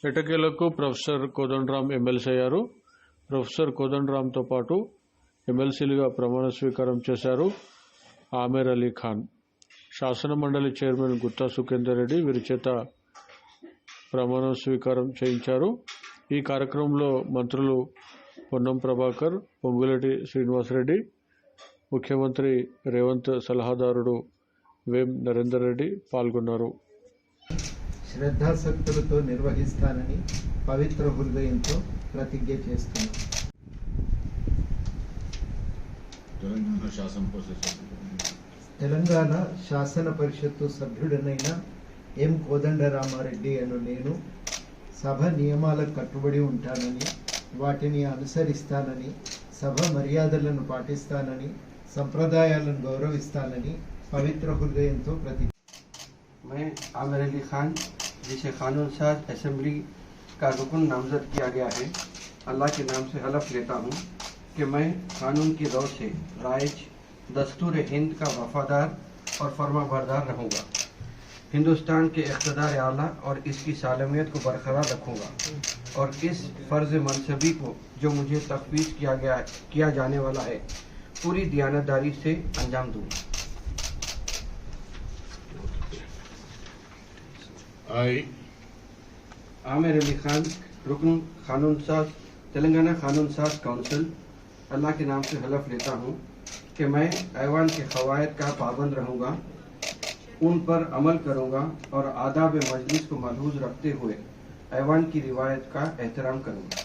ఎటకేలకు professor Kodandaram MLC అయ్యారు. Professor కోదండరామ్తో పాటు ఎమ్మెల్సీలుగా ప్రమాణ స్వీకారం చేశారు ఆమెర్ అలీ ఖాన్. శాసన మండలి చైర్మన్ గుత్తా సుఖేందర్ రెడ్డి వీరి చేత ప్రమాణ స్వీకారం చేయించారు. ఈ కార్యక్రమంలో మంత్రులు పొన్నం ప్రభాకర్, పొంగులేటి శ్రీనివాసరెడ్డి, ముఖ్యమంత్రి రేవంత్ సలహాదారుడు వేం నరేందర్ రెడ్డి పాల్గొన్నారు. శ్రద్ధాశక్తులతో నిర్వహిస్తానని పవిత్ర హృదయంతో ప్రతిజ్ఞ చేస్తున్నాను. తెలంగాణ శాసన పరిషత్తు సభ్యుడనైన ఎం కోదండరామారెడ్డి అను నేను సభ నియమాలకు కట్టుబడి ఉంటానని, వాటిని అనుసరిస్తానని, సభ మర్యాదలను పాటిస్తానని, సంప్రదాయాలను గౌరవిస్తానని పవిత్ర హృదయంతో ప్రతిజ్ఞ. मैं आमिर अली खान, जिसे कानून साज असेंबली का रुकन नामजद किया गया है, अल्लाह के नाम से हलफ लेता हूँ कि मैं कानून की दौर से राइज दस्तूर हिंद का वफादार और फर्माबरदार रहूँगा, हिंदुस्तान के इक़्तिदार आला और इसकी सालमियत को बरकरार रखूँगा और इस फ़र्ज़ मनसबी को जो मुझे तफ़वीज़ किया जाने वाला है पूरी दयानतदारी से अंजाम दूँगा। आमिर अली खान, रुकन कानून साज, तेलंगाना कानून साज काउंसिल, अल्लाह के नाम से हलफ लेता हूँ कि मैं ऐवान के क़वायद का पाबंद रहूँगा, उन पर अमल करूँगा और आदाब मजलिस को मलहूज़ रखते हुए ऐवान की रिवायत का एहतराम करूँगा।